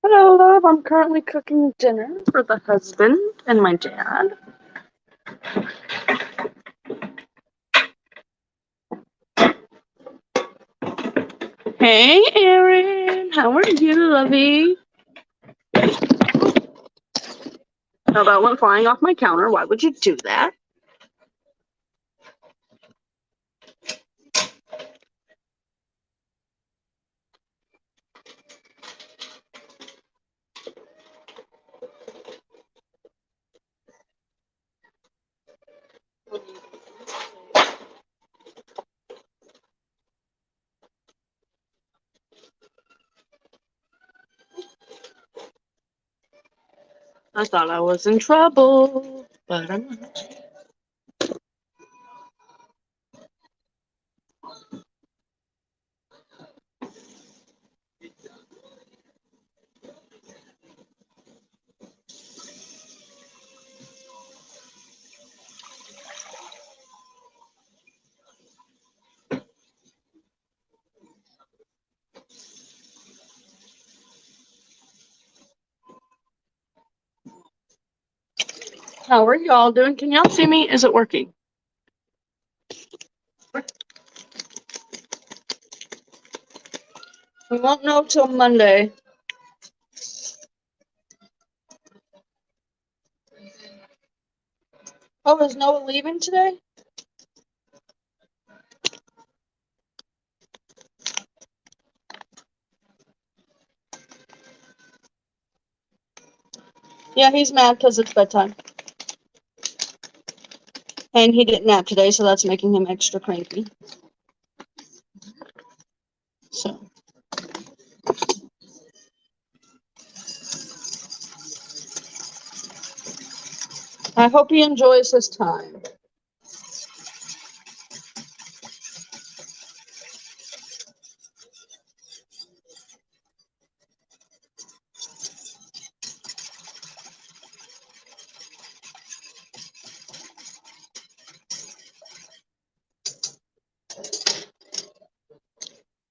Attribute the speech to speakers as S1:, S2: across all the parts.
S1: Hello, love. I'm currently cooking dinner for the husband and my dad. Hey, Erin. How are you, lovey? How about one flying off my counter? Why would you do that? I thought I was in trouble, but I'm not. How are y'all doing? Can y'all see me? Is it working? We won't know till Monday. Oh, is Noah leaving today? Yeah, he's mad because it's bedtime. And he didn't nap today, so that's making him extra cranky. So. I hope he enjoys his time.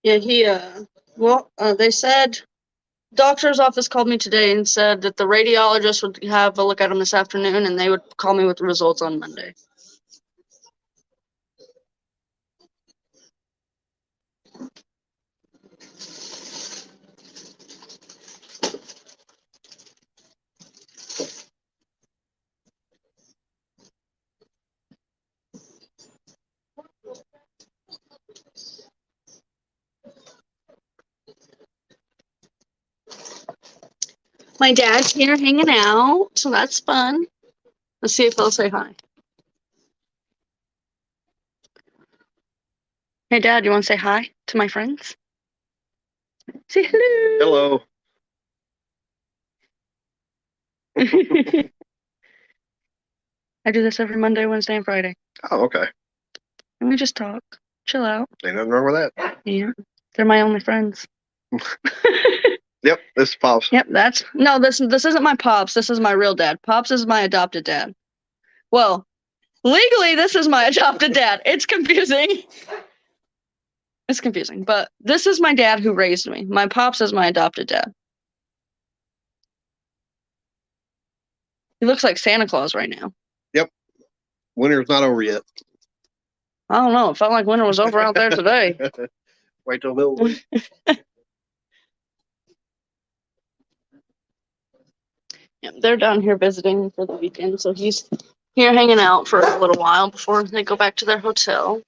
S1: Yeah, they said, doctor's office called me today and said that the radiologist would have a look at him this afternoon and they would call me with the results on Monday. My dad's here hanging out, so that's fun. Let's see if they'll say hi. Hey, Dad, you want to say hi to my friends? Say hello.
S2: Hello.
S1: I do this every Monday, Wednesday, and Friday.
S2: Oh, okay.
S1: And we just talk. Chill out.
S2: Ain't nothing wrong with that.
S1: Yeah. They're my only friends.
S2: Yep, this is Pops.
S1: Yep, this isn't my Pops. This is my real dad. Pops is my adopted dad. Well, legally, this is my adopted dad. It's confusing. It's confusing, but this is my dad who raised me. My Pops is my adopted dad. He looks like Santa Claus right now.
S2: Yep. Winter's not over yet.
S1: I don't know. It felt like winter was over out there today.
S2: Wait till middle week.
S1: Yeah, they're down here visiting for the weekend, so he's here hanging out for a little while before they go back to their hotel.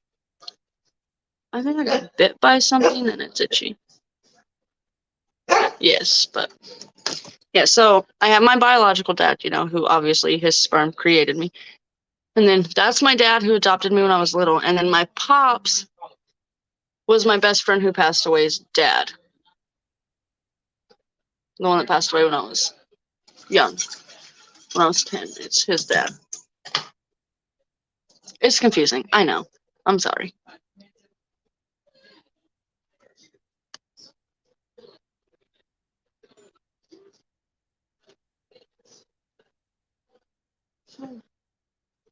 S1: I think I got bit by something and it's itchy. Yes, but yeah, so I have my biological dad, who obviously his sperm created me. And then that's my dad who adopted me when I was little. And then my Pops was my best friend who passed away's dad. The one that passed away when I was young. When I was 10. It's his dad. It's confusing. I know. I'm sorry.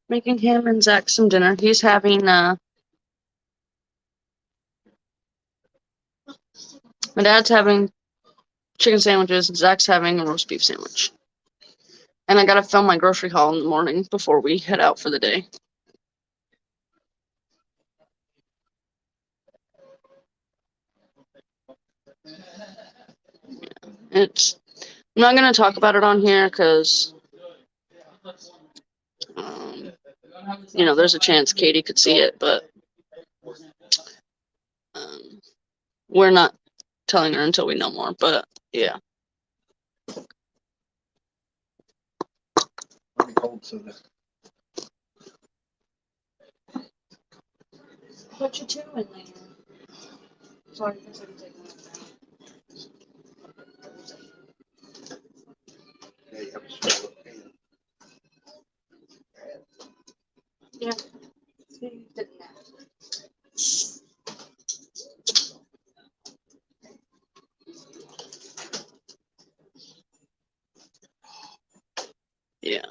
S1: Making him and Zach some dinner. He's having my dad's having chicken sandwiches. Zach's having a roast beef sandwich. And I gotta film my grocery haul in the morning before we head out for the day. It's. I'm not gonna talk about it on here because, there's a chance Katie could see it, but we're not telling her until we know more. But yeah. What you doing, Lena? Sorry, I can take Yeah. Yeah.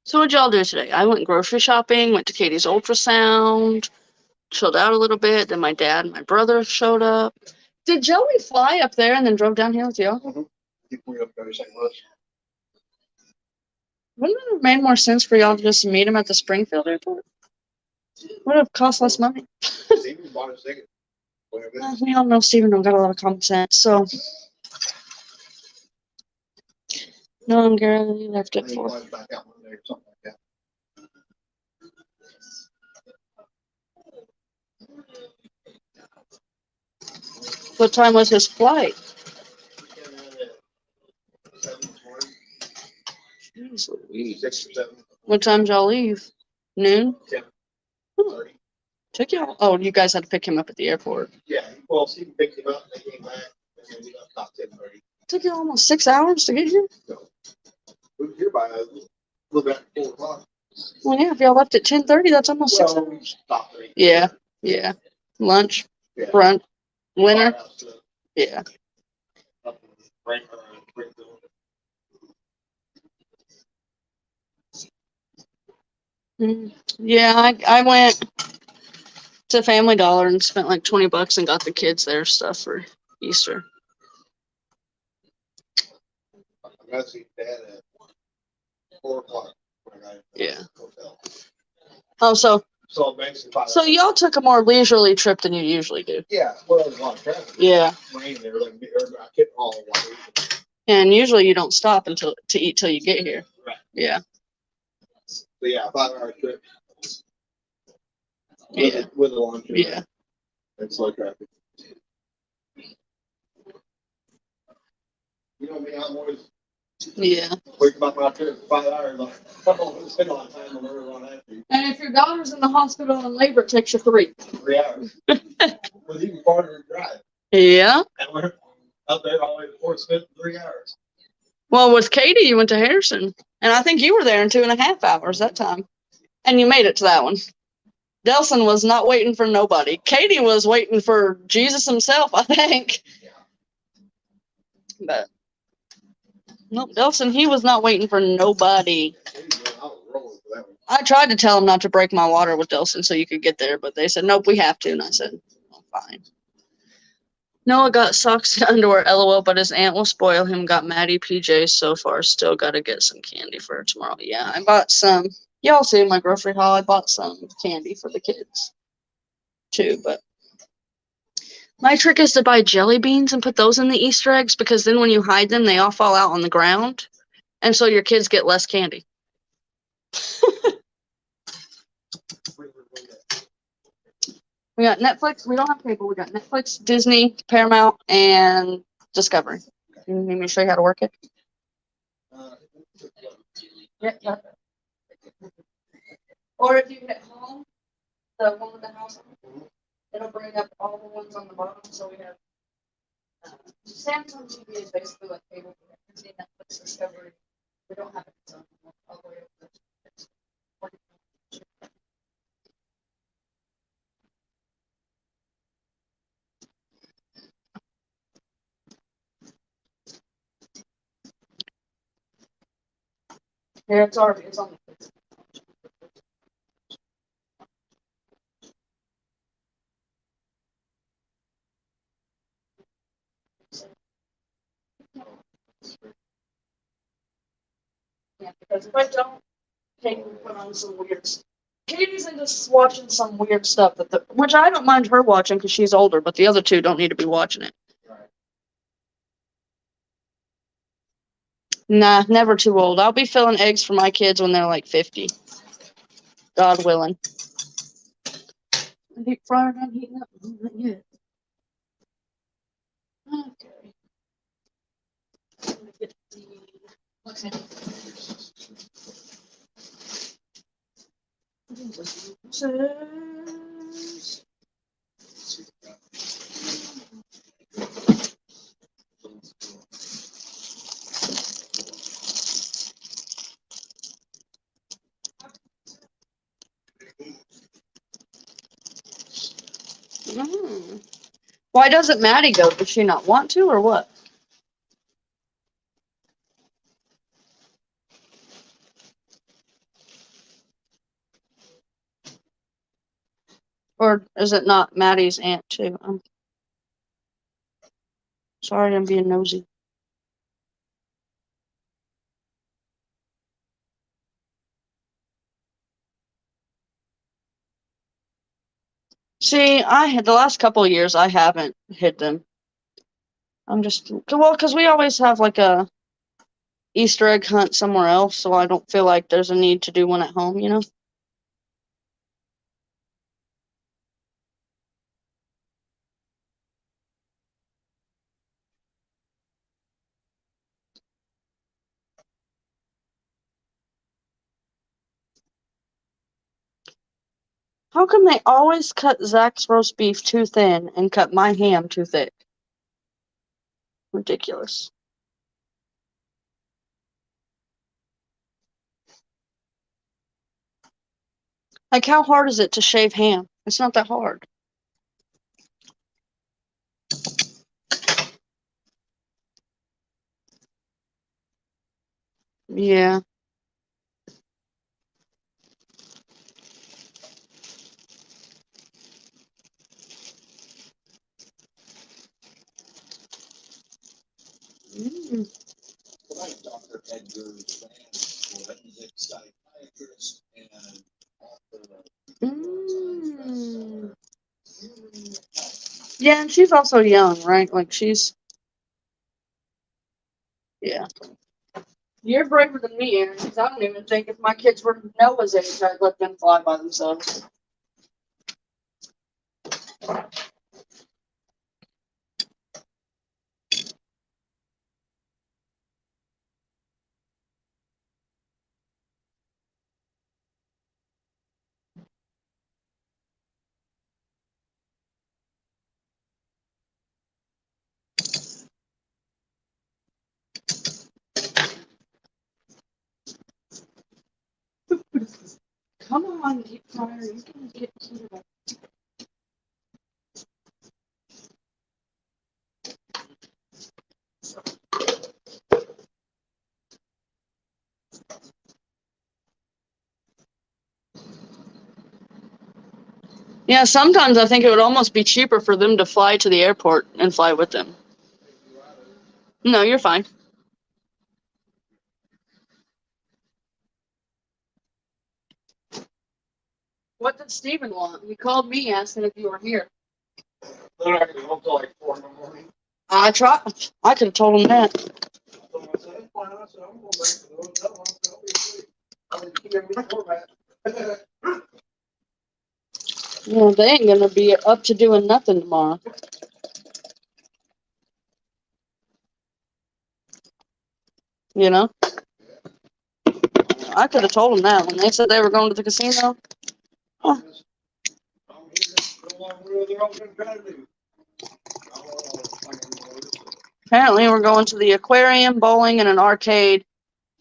S1: So what'd y'all do today? I went grocery shopping, went to Katie's ultrasound, chilled out a little bit. Then my dad and my brother showed up. Did Joey fly up there and then drove down here with you?
S2: Mm-hmm. We up there St. Louis.
S1: Wouldn't it have made more sense for y'all to just meet him at the Springfield airport? Would have cost less money.
S2: Steven bought his ticket.
S1: We all know Steven don't got a lot of common sense, so. No, I'm Gary left it for.
S2: Back out one day or something like that.
S1: What time was his flight? Jeez Louise.
S2: 6 or 7.
S1: What time did y'all leave? Noon?
S2: 10:30.
S1: Took y'all? Oh, you guys had to pick him up at the airport.
S2: Yeah, well, Steven picked him up and they came back and then we left about 10:30.
S1: Took you almost 6 hours to get here?
S2: We were here by a little bit after 4 o'clock.
S1: Well, yeah, if y'all left at 10:30, that's almost 6
S2: Well, we
S1: hours.
S2: stopped there.
S1: Yeah. Lunch,
S2: Yeah.
S1: brunch, dinner. Yeah. Yeah, I went to Family Dollar and spent like $20 and got the kids their stuff for Easter.
S2: I got to see Dad at 4 o'clock.
S1: Yeah. Oh, so y'all took a more leisurely trip than you usually do.
S2: Yeah, well, there's a lot of traffic.
S1: Yeah.
S2: Rain there, like, I couldn't all white.
S1: And usually you don't stop to eat till you get here.
S2: Right.
S1: Yeah.
S2: So yeah, 5-hour trip.
S1: Yeah.
S2: With a lunch.
S1: Yeah.
S2: And slow traffic. You know me, I'm always.
S1: Yeah.
S2: Quick about my trip, 5 hours. I don't spend a lot of time on where I want to.
S1: And if your daughter's in the hospital in labor, it takes you 3.
S2: 3 hours. With even farther drive.
S1: Yeah.
S2: And we're up there all the way to Fort Smith in 3 hours.
S1: Well, with Katie, you went to Harrison. And I think you were there in 2.5 hours that time. And you made it to that one. Delson was not waiting for nobody. Katie was waiting for Jesus himself, I think.
S2: Yeah.
S1: But no, Delson, he was not waiting for nobody. I tried to tell him not to break my water with Delson so you could get there, but they said, nope, we have to. And I said, oh, fine. Noah got socks and underwear, LOL, but his aunt will spoil him. Got Maddie PJs so far. Still got to get some candy for tomorrow. Yeah, I bought some. Y'all see my grocery haul. I bought some candy for the kids too, but my trick is to buy jelly beans and put those in the Easter eggs because then when you hide them, they all fall out on the ground. And so your kids get less candy. We got Netflix. We don't have cable. We got Netflix, Disney, Paramount, and Discovery. You need me to show you how to work it? Yeah. Or if you hit home, the one with the house, it'll bring up all the ones on the bottom. So we have Samsung TV is basically like cable. Disney, Netflix, Discovery. We don't have it all the way over. Yeah, it's on the. can't, because if I don't, Kate will put on some weird stuff. Katie's into watching some weird stuff, which I don't mind her watching because she's older, but the other two don't need to be watching it.
S2: Right.
S1: Nah, never too old. I'll be filling eggs for my kids when they're like 50. God willing. The deep fryer not heating up yet. Okay. I'm gonna get Why doesn't Maddie go? Does she not want to, or what? Or is it not Maddie's aunt too? I'm sorry, I'm being nosy. See, the last couple of years I haven't hid them. I'm just because we always have like a Easter egg hunt somewhere else, so I don't feel like there's a need to do one at home, you know? How come they always cut Zach's roast beef too thin and cut my ham too thick? Ridiculous. Like, how hard is it to shave ham? It's not that hard. Yeah. Mm.
S2: Like Dr. Edgar's forensic psychiatrist and
S1: Mm. Yeah, and she's also young, right? Like, yeah. You're braver than me, Aaron, because I don't even think if my kids were Noah's age, I'd let them fly by themselves. Come on, deep fryer, you can get heated up. Yeah, sometimes I think it would almost be cheaper for them to fly to the airport and fly with them. No, you're fine. What did Steven want? He called me asking if you were here.
S2: they're not gonna be home till like 4 in the morning.
S1: I tried. I could have told him that.
S2: So I said, fine, I said, I'm going back to the hotel, I'll be asleep. I mean, you can't be before that.
S1: Well, they ain't gonna be up to doing nothing tomorrow. You know? I could have told him that when they said they were going to the casino. Oh. Apparently, we're going to the aquarium, bowling, and an arcade.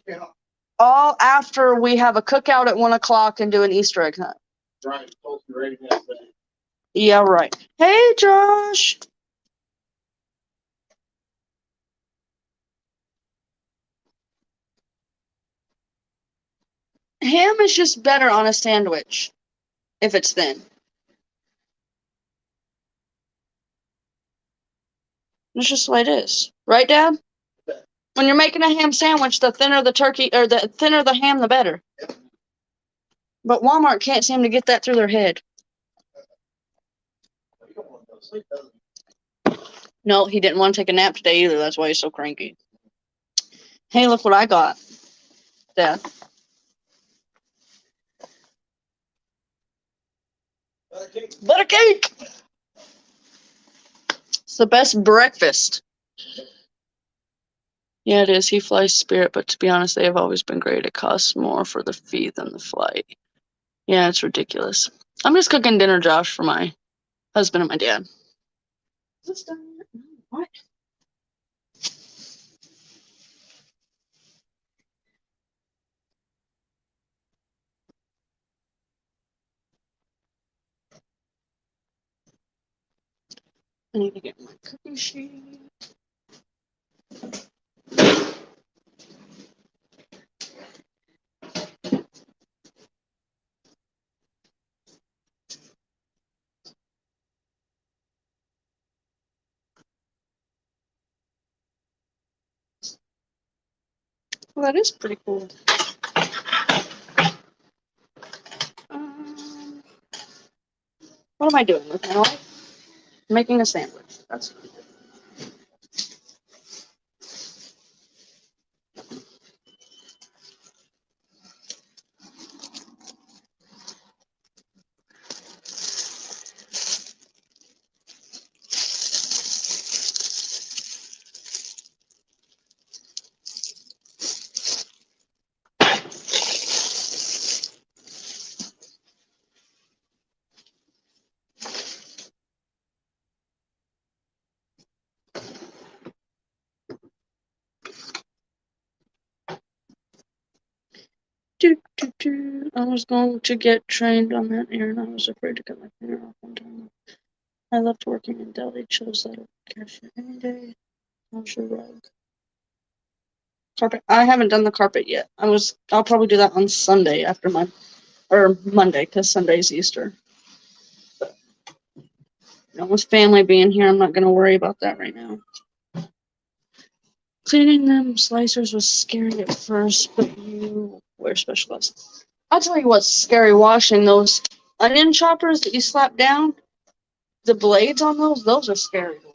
S2: Yeah.
S1: All after we have a cookout at 1 o'clock and do an Easter egg hunt.
S2: Right, supposed to be ready that day.
S1: Yeah, right. Hey, Josh. Ham is just better on a sandwich if it's thin. That's just the way it is. Right, Dad? When you're making a ham sandwich, the thinner the turkey or the thinner the ham, the better. But Walmart can't seem to get that through their head.
S2: You don't want to go to sleep, does he?
S1: No, he didn't want to take a nap today either. That's why he's so cranky. Hey, look what I got, Dad. Butter cake! It's the best breakfast. Yeah, it is. He flies Spirit, but to be honest, they have always been great. It costs more for the fee than the flight. Yeah, it's ridiculous. I'm just cooking dinner, Josh, for my husband and my dad. Is this done yet? No, what? I need to get my cookie sheet. Well, that is pretty cool. What am I doing with my life? Making a sandwich. That's what I'm doing. I was going to get trained on that errand. I was afraid to cut my finger off one time. I left working in deli. Chose that over cashier any day. How's your rug? Carpet. I haven't done the carpet yet. I'll probably do that on Sunday after or Monday, because Sunday's Easter. But, with family being here, I'm not going to worry about that right now. Cleaning them slicers was scary at first, but you wear special gloves. I'll tell you what's scary, washing those onion choppers that you slap down. The blades on those are scary to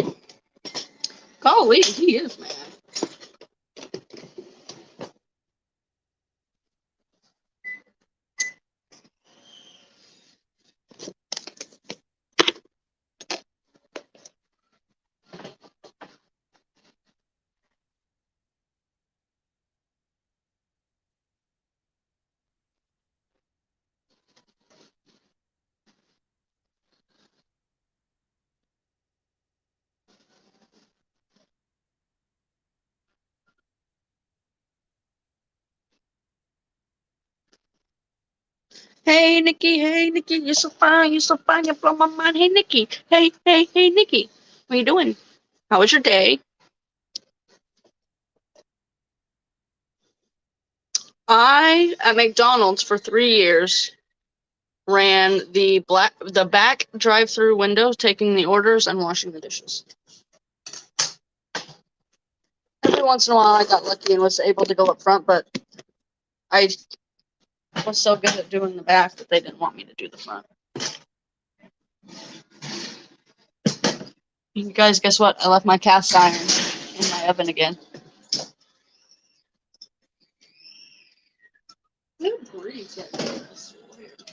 S1: watch. Golly, he is mad. Hey, Nikki, you're so fine, you blow my mind. Hey, Nikki, hey, Nikki, what are you doing? How was your day? I, at McDonald's for 3 years, ran the back drive-through window, taking the orders and washing the dishes. Every once in a while, I got lucky and was able to go up front, but I was so good at doing the back that they didn't want me to do the front. You guys, guess what? I left my cast iron in my oven again. Who breathes like this? Weird.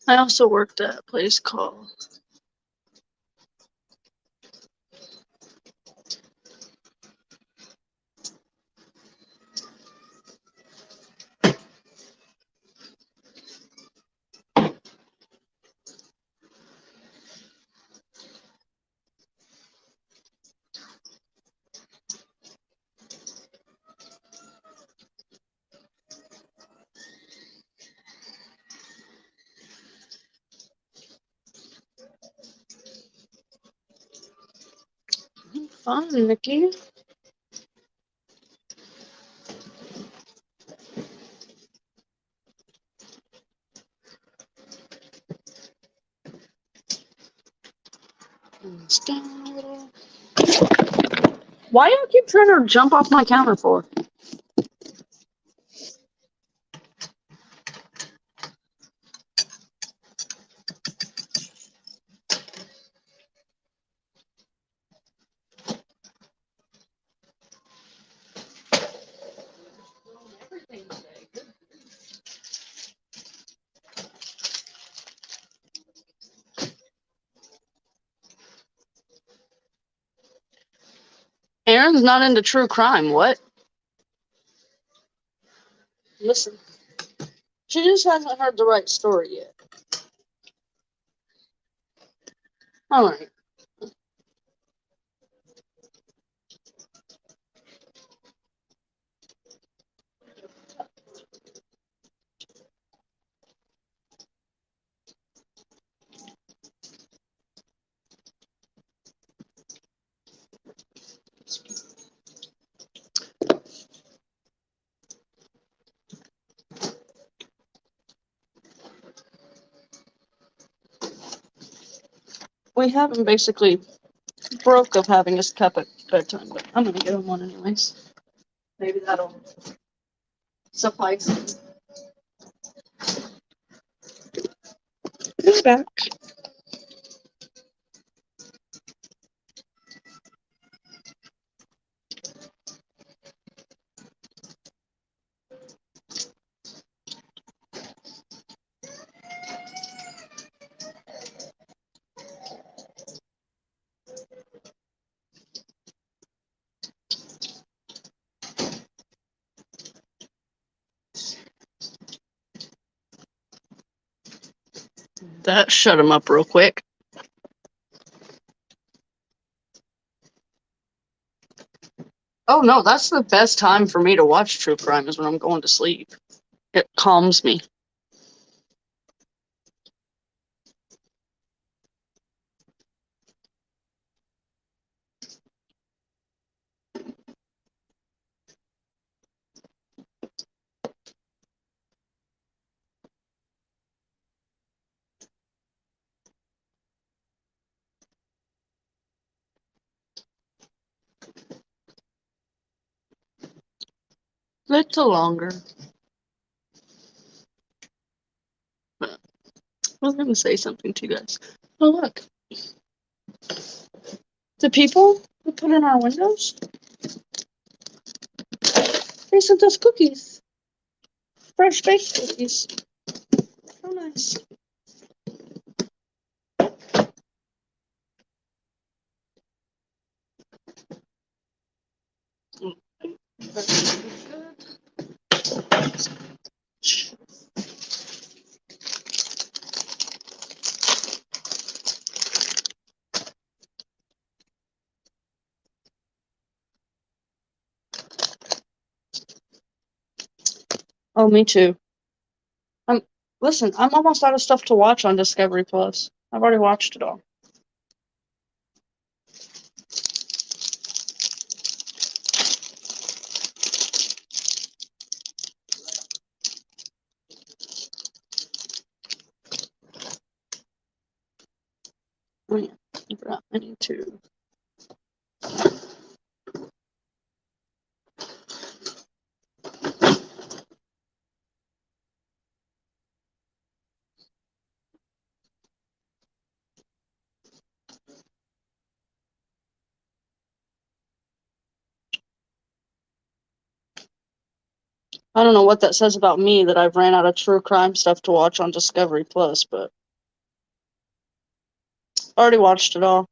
S1: I also worked at a place called fun, Nikki. Down a little. Why do you keep trying to jump off my counter for? Aaron's not into true crime. What? Listen, she just hasn't heard the right story yet. All right. We have him basically broke of having his cup at bedtime, but I'm gonna give him one anyways. Maybe that'll suffice. He's back. That shut him up real quick. Oh no, that's the best time for me to watch true crime is when I'm going to sleep. It calms me. Little longer. But I was gonna say something to you guys. Oh look. The people who put in our windows, they sent us cookies. Fresh baked cookies. So nice. That's good. Oh, me too. Listen, I'm almost out of stuff to watch on Discovery Plus. I've already watched it all. Oh yeah, I forgot. I need to. I don't know what that says about me that I've ran out of true crime stuff to watch on Discovery Plus, but I already watched it all.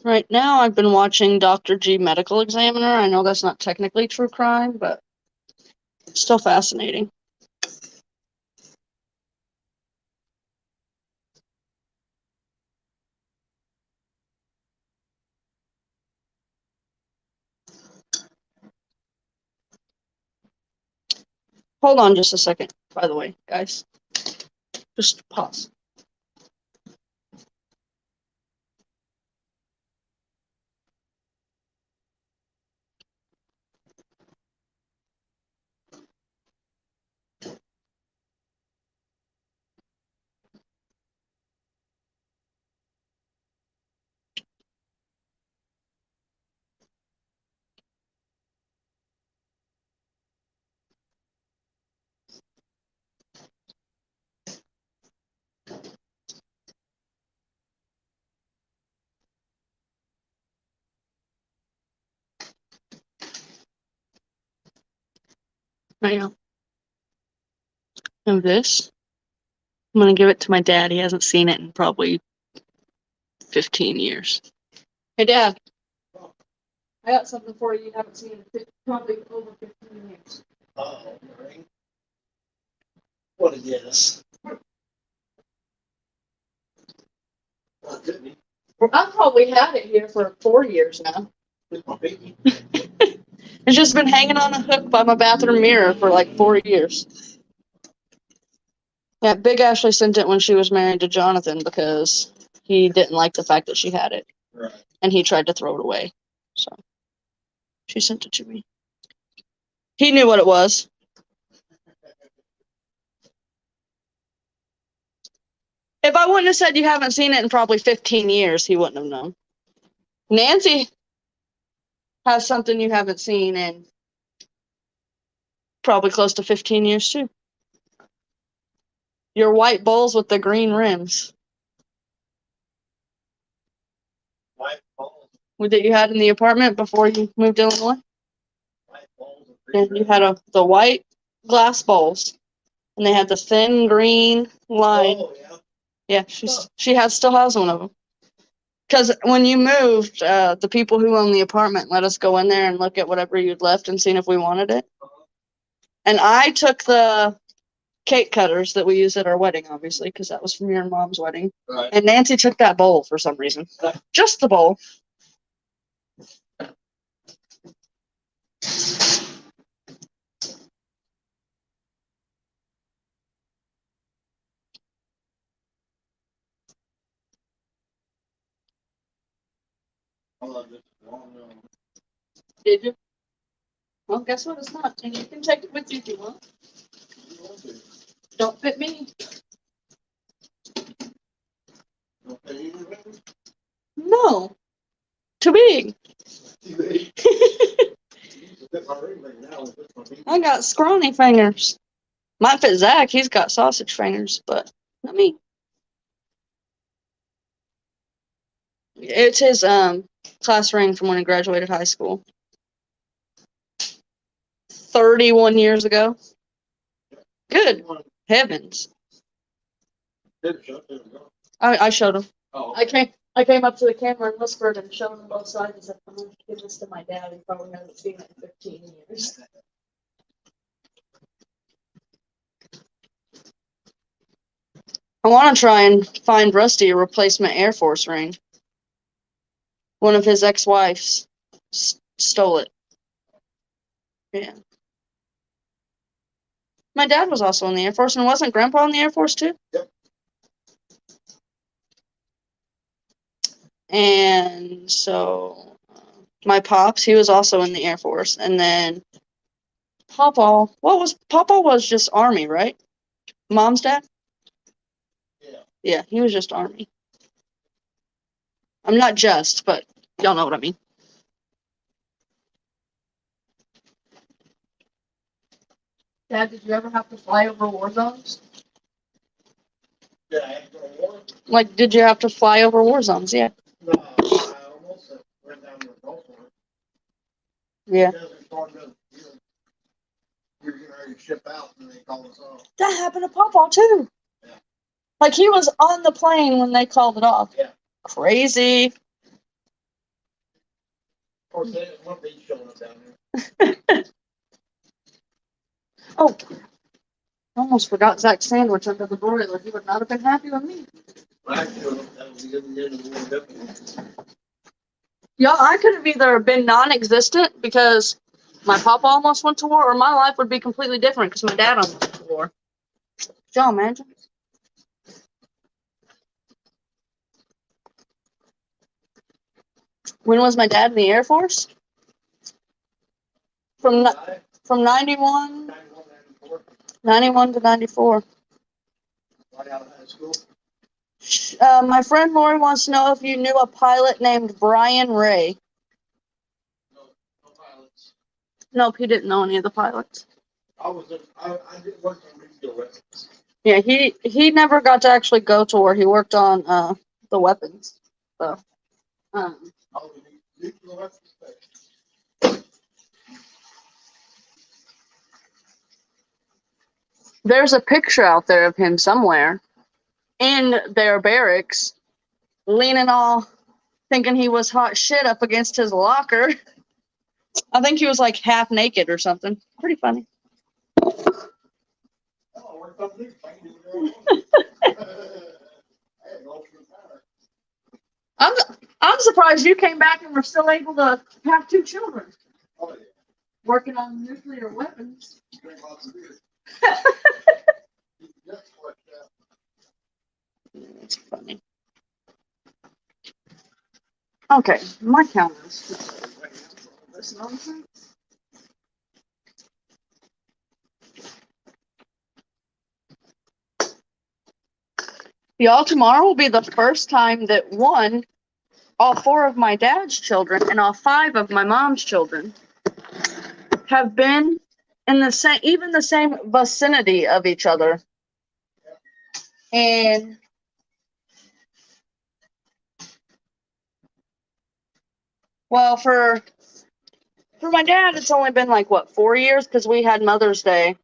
S1: Right now, I've been watching Dr. G Medical Examiner. I know that's not technically true crime, but still fascinating. Hold on just a second, by the way, guys. Just pause. Right now. And this, I'm gonna give it to my dad. He hasn't seen it in probably 15 years. Hey, Dad. I got something for you haven't seen in probably over 15 years.
S2: Oh, right. What is this? Oh, didn't he?
S1: I've probably had it here for 4 years now.
S2: It's my baby.
S1: It's just been hanging on a hook by my bathroom mirror for like 4 years. Yeah, Big Ashley sent it when she was married to Jonathan because he didn't like the fact that she had it.
S2: Right.
S1: And he tried to throw it away. So she sent it to me. He knew what it was. If I wouldn't have said you haven't seen it in probably 15 years, he wouldn't have known. Nancy has something you haven't seen in probably close to 15 years too. Your white bowls with the green rims.
S2: White balls.
S1: That you had in the apartment before you moved to Illinois?
S2: White balls.
S1: And you had the white glass bowls. And they had the thin green line.
S2: Oh, yeah.
S1: Yeah, she still has one of them. Because when you moved, the people who own the apartment let us go in there and look at whatever you'd left and seen if we wanted it. And I took the cake cutters that we used at our wedding, obviously, because that was from your mom's wedding.
S2: Right.
S1: And Nancy took that bowl for some reason. Just the bowl. Did you? Well, guess what? It's not. And you can take it with you if you want. Don't fit me. No. Too big. I got scrawny fingers. Might fit Zach. He's got sausage fingers, but not me. It's his class ring from when he graduated high school. 31 years ago. Good heavens. I showed him.
S2: Oh.
S1: I came up to the camera and whispered and showed him both sides and said, I'm going to give this to my dad. He probably hasn't seen it in 15 years. I want to try and find Rusty a replacement Air Force ring. One of his ex-wives stole it. Yeah. My dad was also in the Air Force, and wasn't Grandpa in the Air Force too?
S2: Yep.
S1: And so my pops, he was also in the Air Force. And then Papa was just Army, right? Mom's dad?
S2: Yeah.
S1: Yeah, he was just Army. I'm not just, but y'all know what I mean. Dad, did you ever have to fly over war zones?
S2: Yeah, after a war?
S1: Like, did you have to fly over war zones? Yeah.
S2: No, I almost went down to the Gulf War.
S1: Yeah.
S2: We were getting ready to ship out and they called us off.
S1: That happened to Papa too.
S2: Yeah.
S1: Like, he was on the plane when they called it off.
S2: Yeah.
S1: Crazy.
S2: Of course, they didn't want me showing up down there.
S1: Oh, I almost forgot Zach's sandwich under the broiler. He would not have been happy with me.
S2: Actually, that was the end of the war, definitely.
S1: Yeah, I could have either been non-existent because My papa almost went to war, or my life would be completely different because my dad almost went to war. Could y'all imagine? When was my dad in the Air Force? From 91 to 94.
S2: Right out of high school.
S1: My friend Lori wants to know if you knew a pilot named Brian Ray.
S2: No pilots.
S1: Nope, he didn't know any of the pilots.
S2: I did work on nuclear weapons.
S1: Yeah, he never got to actually go to war. He worked on the weapons. So,
S2: Nuclear weapons.
S1: there's a picture out there of him somewhere in their barracks, leaning all, thinking he was hot shit up against his locker. I think he was like half naked or something. Pretty funny.
S2: Oh, worked on nuclear.
S1: I'm surprised you came back and were still able to have 2 children.
S2: Oh, yeah.
S1: Working on nuclear weapons.
S2: Drink lots of beer.
S1: That's funny. Okay, my counter's this nonsense. Y'all, tomorrow will be the first time that all 4 of my dad's children and all 5 of my mom's children have been in the same vicinity of each other. And well, for my dad, it's only been like 4 years because we had Mother's Day.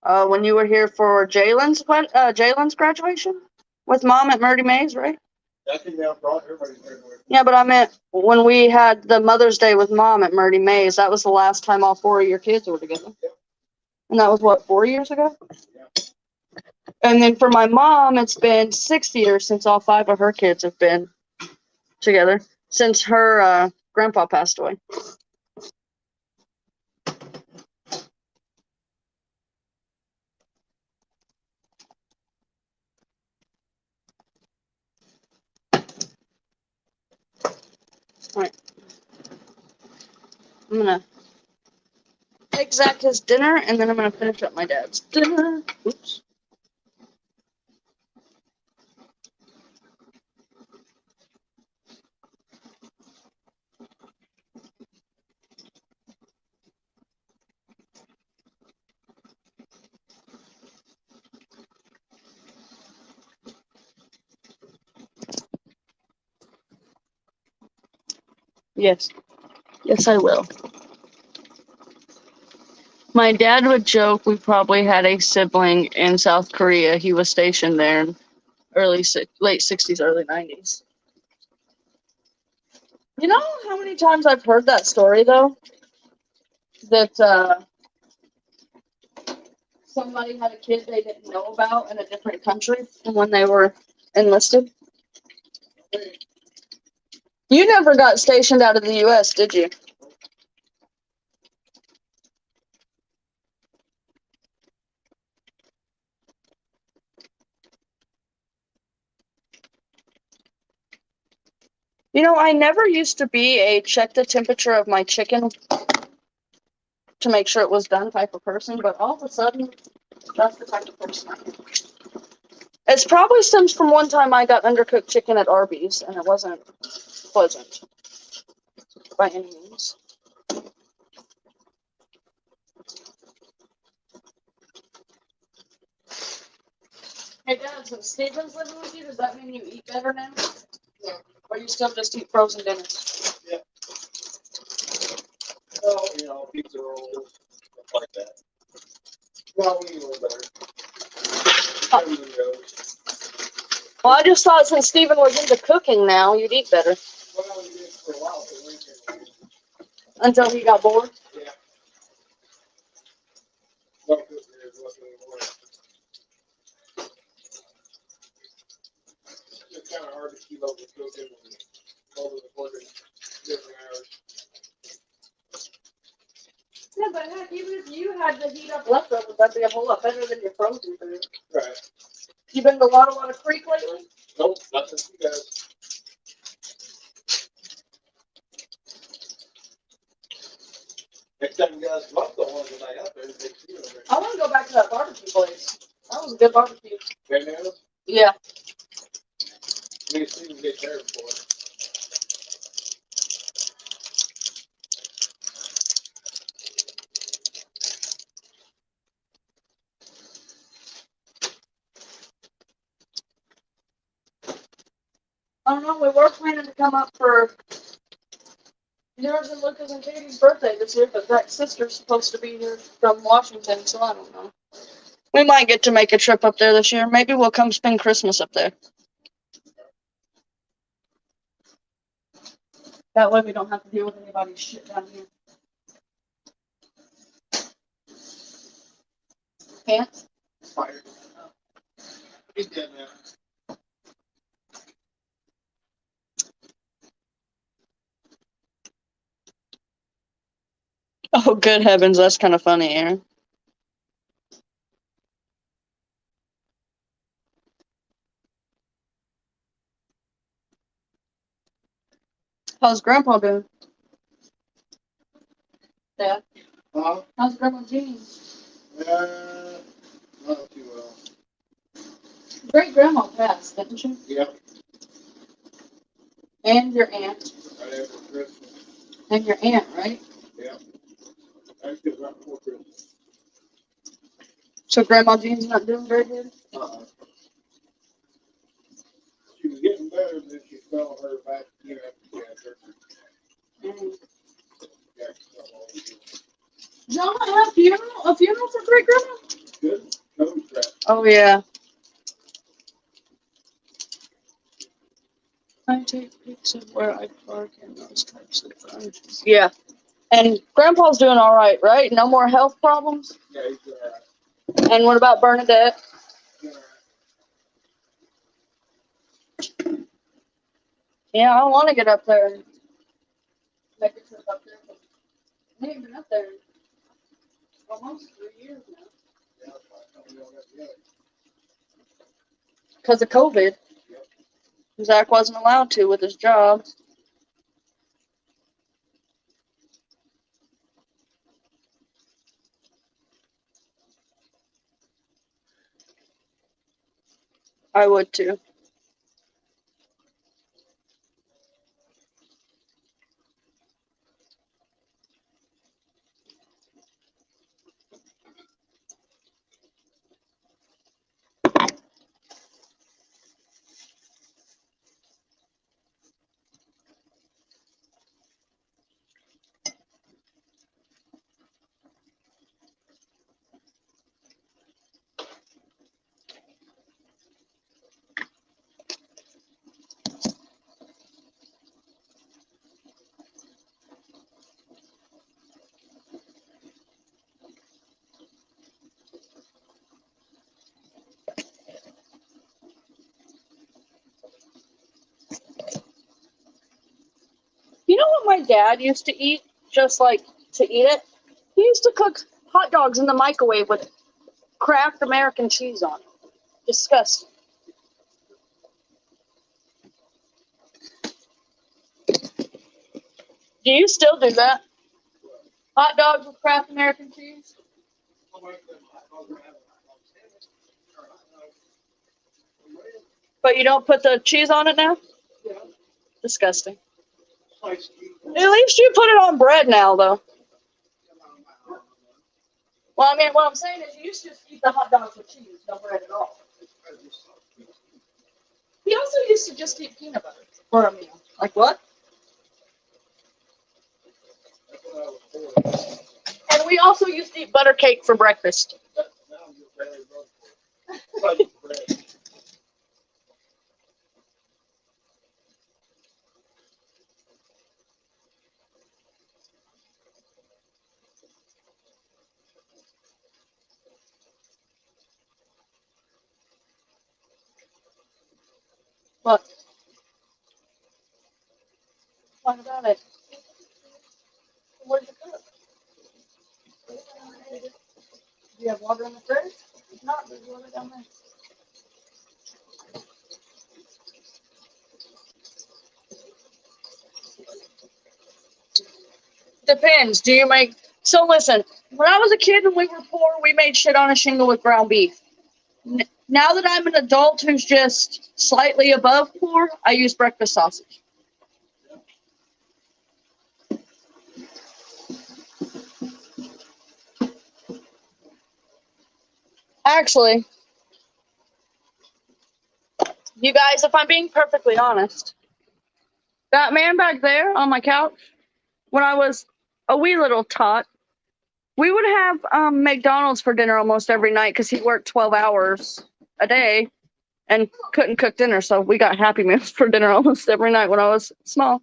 S1: When you were here for Jalen's graduation with Mom at Murdy Mays, right? Yeah, but I meant when we had the Mother's Day with Mom at Murdy Mays, that was the last time all 4 of your kids were together.
S2: Yep.
S1: And that was 4 years ago?
S2: Yeah.
S1: And then for my mom, it's been 6 years since all 5 of her kids have been together, since her grandpa passed away. Alright. I'm gonna take Zach his dinner, and then I'm gonna finish up my dad's dinner. Oops. Yes. Yes, I will. My dad would joke we probably had a sibling in South Korea. He was stationed there in late 60s, early 90s. You know how many times I've heard that story, though? That somebody had a kid they didn't know about in a different country when they were enlisted? You never got stationed out of the U.S., did you? You know, I never used to be a check the temperature of my chicken to make sure it was done type of person, but all of a sudden, that's the type of person I am. It probably stems from one time I got undercooked chicken at Arby's, and it wasn't pleasant by any means. Hey, Dad, since Steven's living with you, does that mean you eat better now?
S2: No.
S1: Or you still just eat frozen dinners?
S2: Yeah. Well, pizza rolls, stuff like that. No, we eat a little better.
S1: Well, I just thought since Steven was into cooking now, you'd eat better.
S2: Well, we did for a while, but we didn't.
S1: Until he got bored?
S2: Yeah. No cooking is looking anymore. It's kind of hard to keep up with cooking and all the important
S1: Yeah, but heck, even if you had to heat up leftovers, that'd be a whole lot better than your frozen food.
S2: Right.
S1: You been to Water Creek lately?
S2: Nope, nothing you guys. Next time you guys love the ones that I got there, they see them.
S1: I want to go back to that barbecue place. That was a good barbecue.
S2: Bananas?
S1: Yeah.
S2: We see them get there for it.
S1: I don't know. We were planning to come up for yours and Lucas and Katie's birthday this year, but Zach's sister's supposed to be here from Washington, so I don't know. We might get to make a trip up there this year. Maybe we'll come spend Christmas up there. That way we don't have to deal with anybody's shit down here. Pants?
S2: Fire. He's dead now.
S1: Oh, good heavens, that's kind of funny, Aaron. How's Grandpa doing? Dad?
S2: Huh?
S1: How's Grandma Jean?
S2: Not too well.
S1: Great grandma passed, didn't she?
S2: Yep.
S1: And your aunt.
S2: Right after Christmas.
S1: And your aunt, right?
S2: Yep. Actually, right before Christmas.
S1: So Grandma Jean's not doing very good?
S2: She was getting better, then she fell her back, you know, after
S1: Mm.
S2: yeah, she fell all over.
S1: John had a funeral for great grandma?
S2: Good. Nose crap.
S1: Oh yeah. I take pics of where I park and those types of things. Yeah. And Grandpa's doing all right? No more health problems?
S2: Yeah, he's all right.
S1: And what about Bernadette?
S2: He's all right.
S1: Yeah, I want to get up there and make a trip up there. But I ain't been up there in almost 3 years now.
S2: Yeah, I don't know that yet.
S1: Because of COVID. Zach wasn't allowed to with his job. I would too. You know what my dad used to eat? Just like to eat it? He used to cook hot dogs in the microwave with Kraft American cheese on it. Disgusting. Do you still do that? Hot dogs with Kraft American cheese? But you don't put the cheese on it now? Disgusting. At least you put it on bread now, though. Well, I mean, what I'm saying is you used to just eat the hot dogs with cheese, no bread at all. He also used to just eat peanut butter for a meal. Like what? And we also used to eat butter cake for breakfast. What? What about it? Do you have water in the fridge? If not, there's water down there. Depends. Do you make... So listen, when I was a kid and we were poor, we made shit on a shingle with ground beef. Now that I'm an adult who's just slightly above poor, I use breakfast sausage. Actually, you guys, if I'm being perfectly honest, that man back there on my couch, when I was a wee little tot, we would have McDonald's for dinner almost every night because he worked 12 hours a day and couldn't cook dinner. So we got Happy Meals for dinner almost every night when I was small.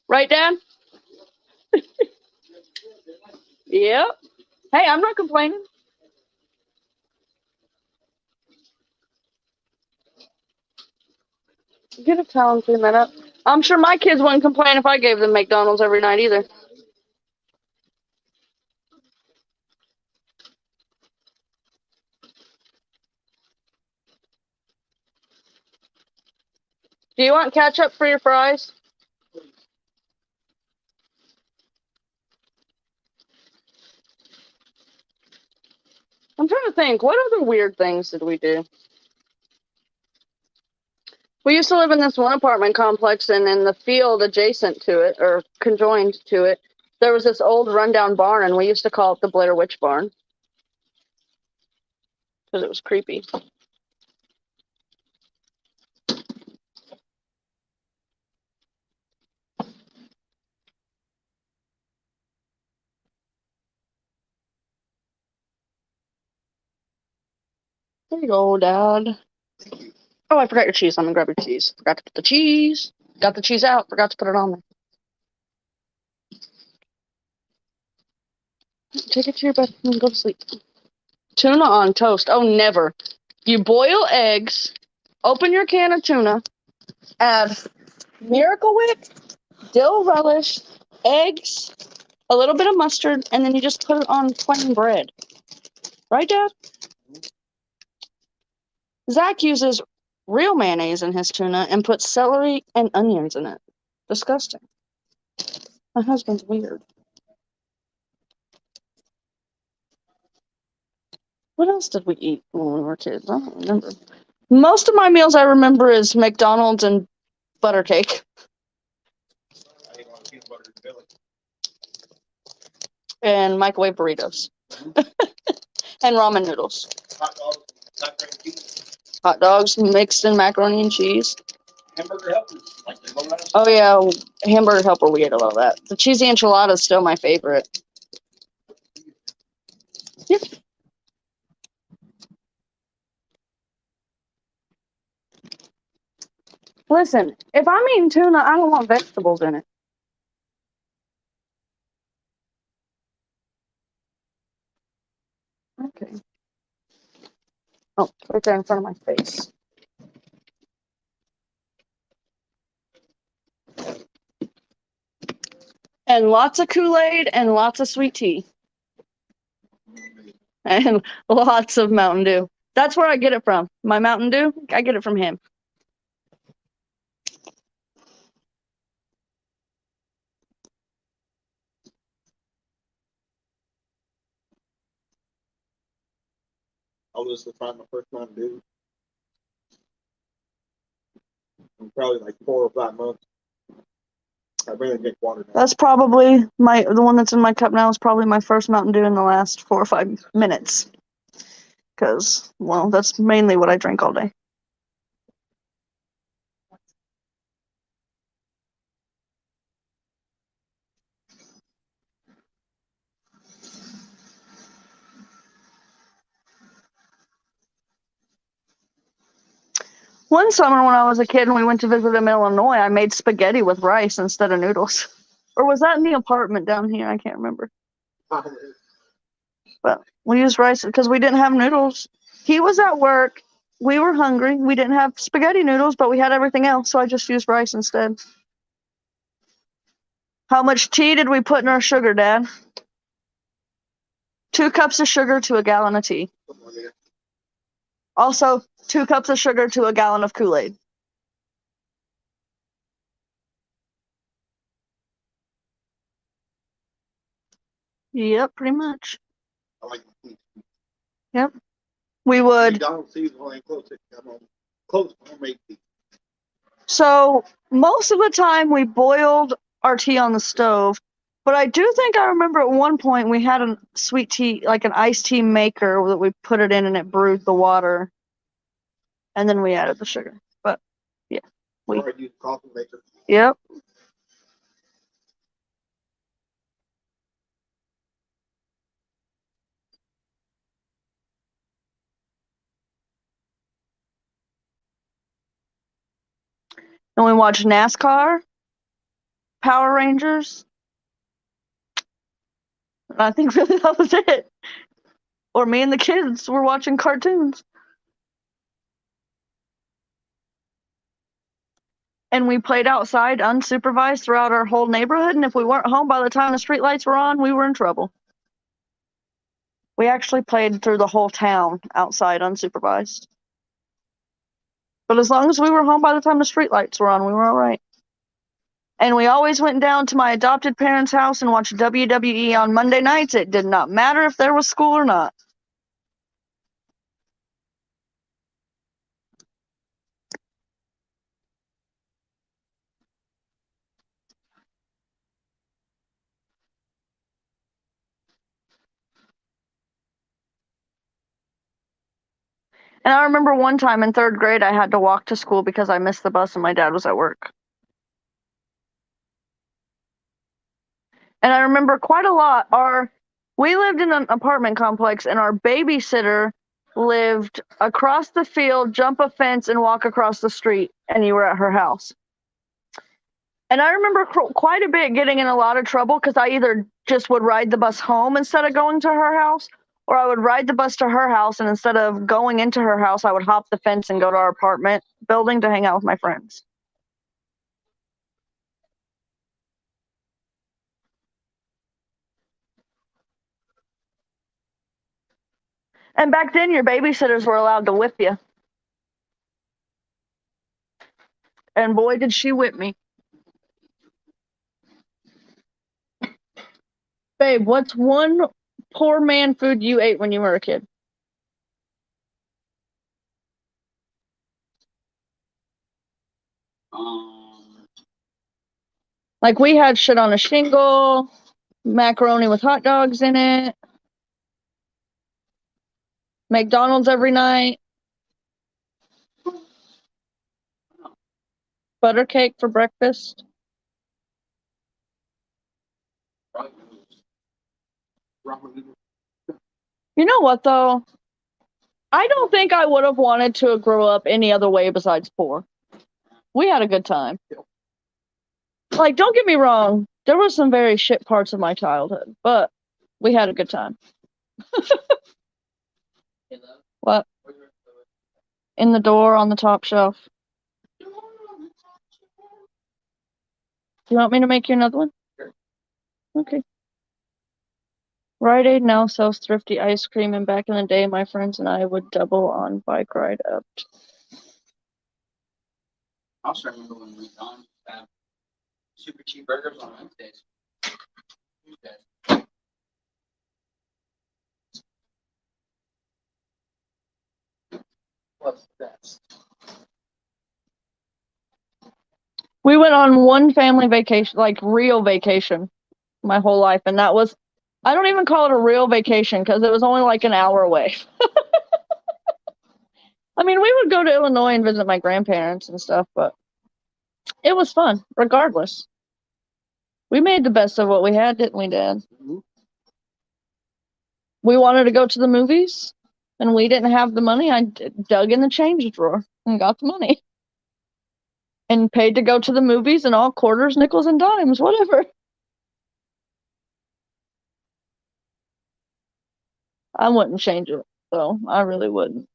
S1: Right, Dad? Yep. Hey, I'm not complaining. Get a towel and clean that up. I'm sure my kids wouldn't complain if I gave them McDonald's every night either. Do you want ketchup for your fries? I'm trying to think, what other weird things did we do? We used to live in this one apartment complex, and in the field adjacent to it, or conjoined to it, there was this old rundown barn, and we used to call it the Blair Witch Barn. Because it was creepy. There you go, Dad. Oh, I forgot your cheese. I'm gonna grab your cheese. Forgot to put the cheese. Got the cheese out. Forgot to put it on there. Take it to your bed and go to sleep. Tuna on toast. Oh, never. You boil eggs, open your can of tuna, add Miracle Whip, dill relish, eggs, a little bit of mustard, and then you just put it on plain bread. Right, Dad? Zach uses real mayonnaise in his tuna and puts celery and onions in it. Disgusting. My husband's weird. What else did we eat when we were kids? I don't remember. Most of my meals I remember is McDonald's and butter cake. And microwave burritos. And ramen noodles. Hot dogs mixed in macaroni and cheese.
S2: Hamburger helpers.
S1: Oh yeah, hamburger helper, we ate a lot of that. The cheesy enchilada is still my favorite. Yep. Listen, if I'm eating tuna, I don't want vegetables in it. Okay. Oh, right there in front of my face. And lots of Kool-Aid and lots of sweet tea. And lots of Mountain Dew. That's where I get it from. My Mountain Dew, I get it from him.
S2: I was to find my first Mountain Dew. In probably like 4 or 5 months. I really drink water now.
S1: That's probably the one that's in my cup now is probably my first Mountain Dew in the last 4 or 5 minutes. Because, well, that's mainly what I drink all day. One summer when I was a kid and we went to visit in Illinois, I made spaghetti with rice instead of noodles. Or was that in the apartment down here? I can't remember. But we used rice because we didn't have noodles. He was at work. We were hungry. We didn't have spaghetti noodles, but we had everything else, so I just used rice instead. How much tea did we put in our sugar, Dad? 2 cups of sugar to a gallon of tea.
S2: Something like that.
S1: Also, 2 cups of sugar to a gallon of Kool-Aid. Yep, pretty much.
S2: I like the tea.
S1: Yep. We would.
S2: McDonald's seasonal ain't close. Close homemade tea.
S1: So most of the time we boiled our tea on the stove, but I do think I remember at one point we had a sweet tea, like an iced tea maker that we put it in and it brewed the water, and then we added the sugar. But yeah,
S2: Or I use coffee maker.
S1: yep. And we watched NASCAR, Power Rangers. And I think really that was it. Or me and the kids were watching cartoons. And we played outside unsupervised throughout our whole neighborhood. And if we weren't home by the time the street lights were on, we were in trouble. We actually played through the whole town outside unsupervised. But as long as we were home by the time the street lights were on, we were all right. And we always went down to my adopted parents' house and watched WWE on Monday nights. It did not matter if there was school or not. And I remember one time in 3rd grade, I had to walk to school because I missed the bus and my dad was at work. And I remember quite a lot. We lived in an apartment complex, and our babysitter lived across the field, jump a fence, and walk across the street, and you were at her house. And I remember quite a bit getting in a lot of trouble because I either just would ride the bus home instead of going to her house, or I would ride the bus to her house, and instead of going into her house, I would hop the fence and go to our apartment building to hang out with my friends. And back then, your babysitters were allowed to whip you. And boy, did she whip me. Babe, what's one poor man food you ate when you were a kid? Like we had shit on a shingle, macaroni with hot dogs in it, McDonald's every night, butter cake for breakfast. You know what though? I don't think I would have wanted to grow up any other way besides poor. We had a good time. Like, don't get me wrong, there was some very shit parts of my childhood, but we had a good time. What? In the door on the top shelf. You want me to make you another one? Okay. Rite Aid now sells thrifty ice cream, and back in the day, my friends and I would double on bike ride up.
S3: I also remember when McDonald's had super cheap burgers on Wednesdays. Tuesdays. What's the best?
S1: We went on one family vacation, like real vacation, my whole life, and that was, I don't even call it a real vacation because it was only like an hour away. I mean, we would go to Illinois and visit my grandparents and stuff, but it was fun, regardless. We made the best of what we had, didn't we, Dad?
S2: Mhm.
S1: We wanted to go to the movies, and we didn't have the money. I dug in the change drawer and got the money. And paid to go to the movies and all quarters, nickels, and dimes, whatever. I wouldn't change it, though. I really wouldn't.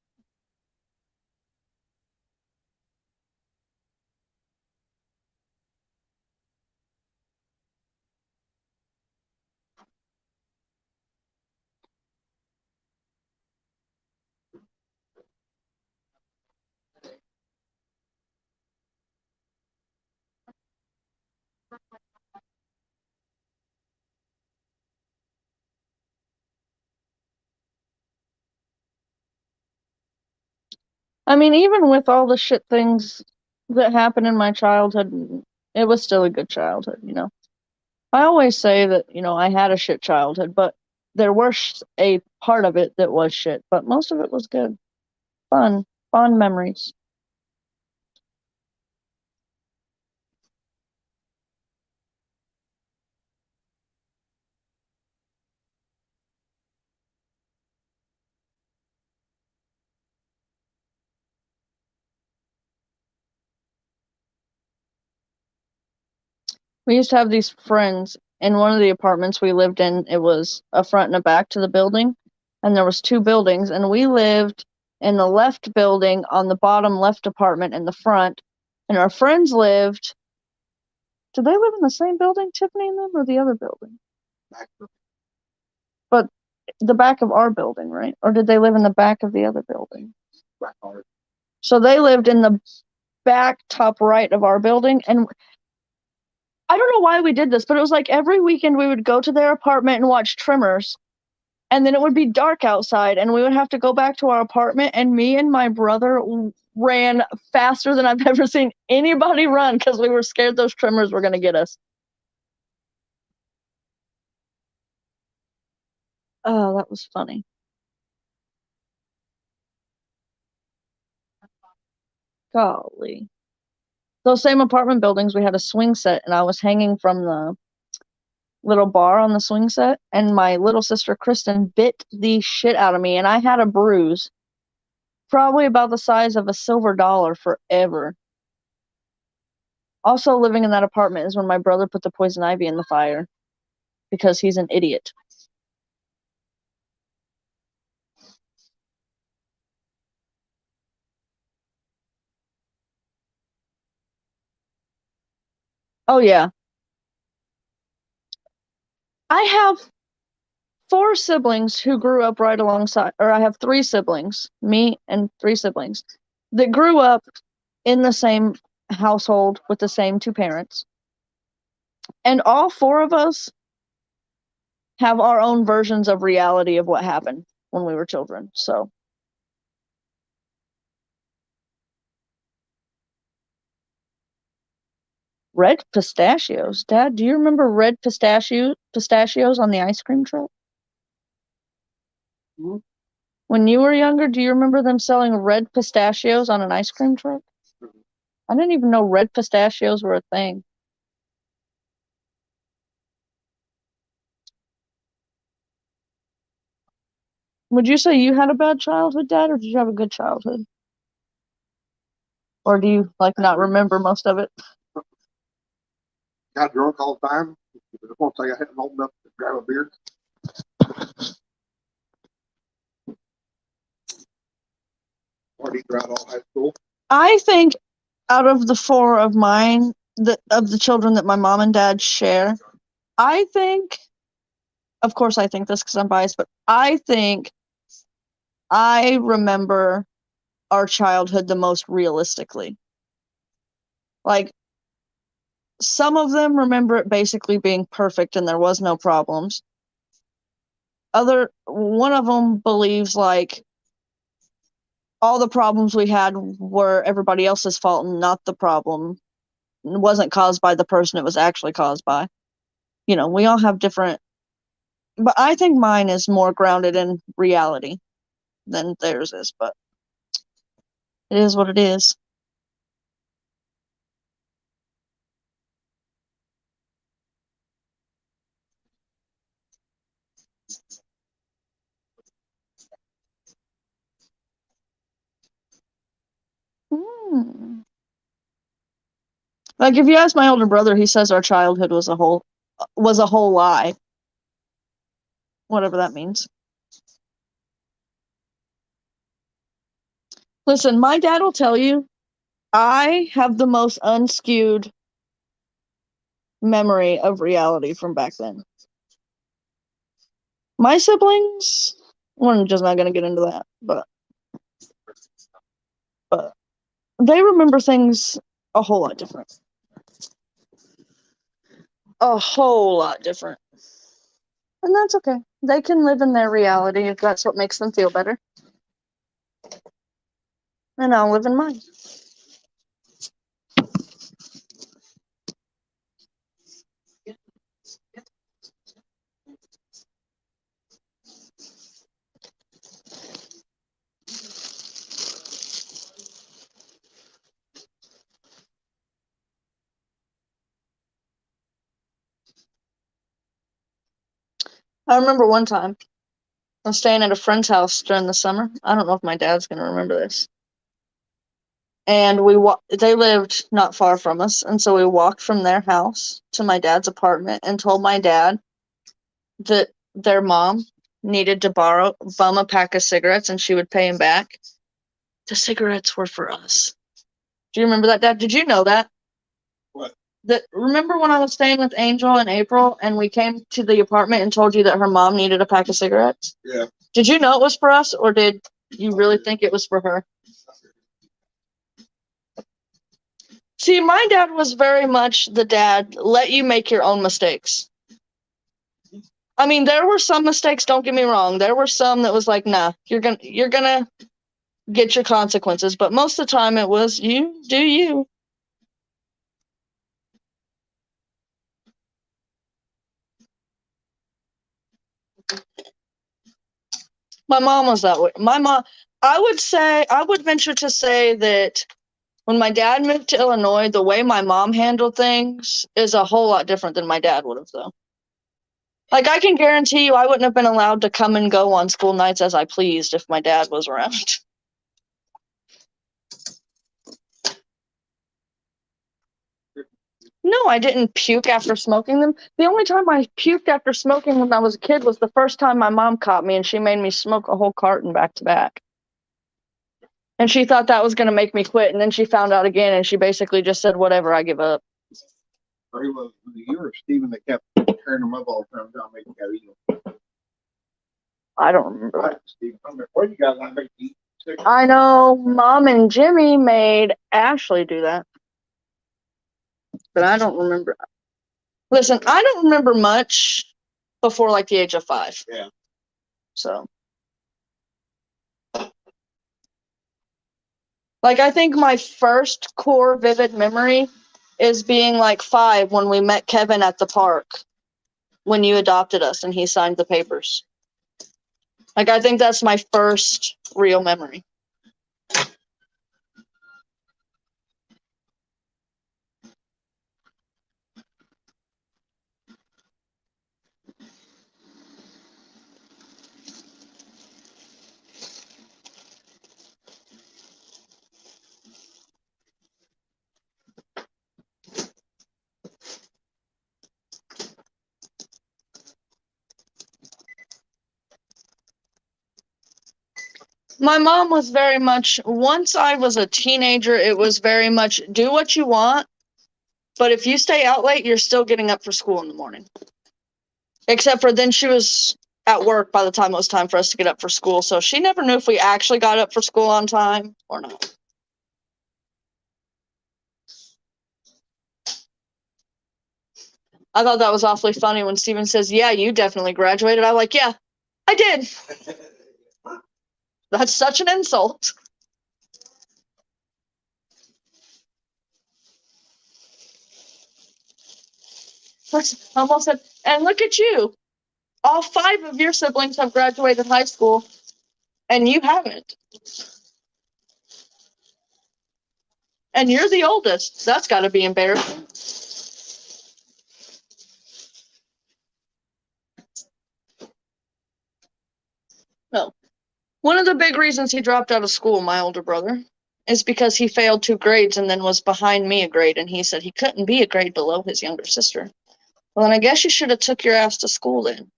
S1: I mean, even with all the shit things that happened in my childhood, it was still a good childhood, you know. I always say that, you know, I had a shit childhood, but there was a part of it that was shit, but most of it was good. Fun, fond memories. We used to have these friends in one of the apartments we lived in. It was a front and a back to the building, and there was two buildings, and we lived in the left building on the bottom left apartment in the front, and our friends lived. Did they live in the same building, Tiffany and them, or the other building? But the back of our building, right? Or did they live in the back of the other building? So they lived in the back top right of our building, and I don't know why we did this, but it was like every weekend we would go to their apartment and watch Trimmers, and then it would be dark outside, and we would have to go back to our apartment, and me and my brother ran faster than I've ever seen anybody run because we were scared those Trimmers were going to get us. Oh, that was funny. Golly. Those same apartment buildings, we had a swing set, and I was hanging from the little bar on the swing set, and my little sister Kristen bit the shit out of me, and I had a bruise, probably about the size of a silver dollar, forever. Also, living in that apartment is when my brother put the poison ivy in the fire because he's an idiot. Oh, yeah. I have four siblings who grew up right alongside, or I have three siblings, me and three siblings, that grew up in the same household with the same two parents. And all four of us have our own versions of reality of what happened when we were children. So, red pistachios. Dad, do you remember red pistachios on the ice cream truck?
S2: Mhm.
S1: When you were younger, do you remember them selling red pistachios on an ice cream truck? I didn't even know red pistachios were a thing. Would you say you had a bad childhood, Dad, or did you have a good childhood? Or do you like not remember most of it?
S2: Got drunk all the time. The one thing I hadn't opened up to grab a beer. Party throughout all high school.
S1: I think out of the four of mine, of the children that my mom and dad share, I think, of course, I think this because I'm biased, but I think I remember our childhood the most realistically. Like, some of them remember it basically being perfect and there was no problems. One of them believes like all the problems we had were everybody else's fault and not the problem. It wasn't caused by the person it was actually caused by. You know, we all have different, but I think mine is more grounded in reality than theirs is, but it is what it is. Hmm. Like if you ask my older brother, he says our childhood was a whole lie. Whatever that means. Listen, my dad will tell you I have the most unskewed memory of reality from back then. My siblings, we're just not going to get into that, but they remember things a whole lot different. A whole lot different. And that's okay. They can live in their reality if that's what makes them feel better. And I'll live in mine. I remember one time I was staying at a friend's house during the summer. I don't know if my dad's gonna remember this. And they lived not far from us, and so we walked from their house to my dad's apartment and told my dad that their mom needed to bum a pack of cigarettes and she would pay him back. The cigarettes were for us. Do you remember that, Dad? Did you know that?
S2: What?
S1: Remember when I was staying with Angel in April and we came to the apartment and told you that her mom needed a pack of cigarettes?
S2: Yeah.
S1: Did you know it was for us, or did you really think it was for her? See, my dad was very much the dad, let you make your own mistakes. I mean, there were some mistakes, don't get me wrong. There were some that was like, nah, you're gonna get your consequences. But most of the time it was, you do you. My mom was that way. My mom, I would venture to say that when my dad moved to Illinois, the way my mom handled things is a whole lot different than my dad would have, though. Like, I can guarantee you I wouldn't have been allowed to come and go on school nights as I pleased if my dad was around. No, I didn't puke after smoking them. The only time I puked after smoking when I was a kid was the first time my mom caught me and she made me smoke a whole carton back to back. And she thought that was going to make me quit. And then she found out again and she basically just said, whatever, I give up.
S2: Or you were Steven that kept turning them up all the time, trying to make you go eat them.
S1: I don't remember.
S2: Right, Steven. What you guys like to eat?
S1: I know Mom and Jimmy made Ashley do that. But I don't remember. Listen, I don't remember much before like the age of 5.
S2: Yeah.
S1: So. Like, I think my first core vivid memory is being like 5 when we met Kevin at the park when you adopted us and he signed the papers. Like, I think that's my first real memory. My mom was very much, once I was a teenager, it was very much do what you want, but if you stay out late, you're still getting up for school in the morning. Except for then she was at work by the time it was time for us to get up for school, so she never knew if we actually got up for school on time or not. I thought that was awfully funny when Steven says, yeah, you definitely graduated. I'm like, yeah, I did. That's such an insult. I almost said, and look at you. All 5 of your siblings have graduated high school, and you haven't. And you're the oldest. That's got to be embarrassing. No. One of the big reasons he dropped out of school, my older brother, is because he failed 2 grades and then was behind me a grade, and he said he couldn't be a grade below his younger sister. Well, then I guess you should have took your ass to school then.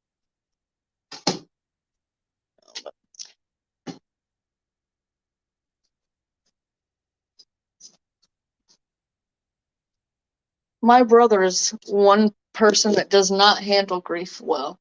S1: My brother is one person that does not handle grief well.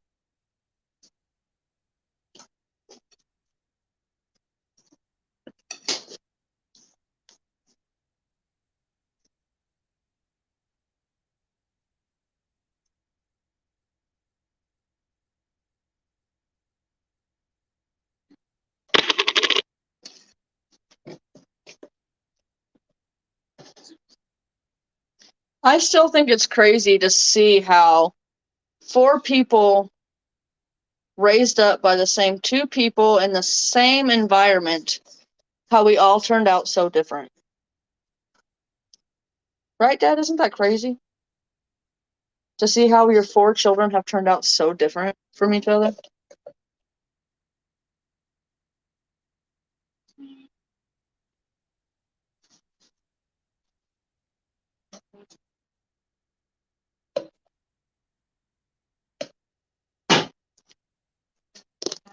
S1: I still think it's crazy to see how 4 people raised up by the same 2 people in the same environment, how we all turned out so different. Right, Dad? Isn't that crazy? To see how your 4 children have turned out so different from each other.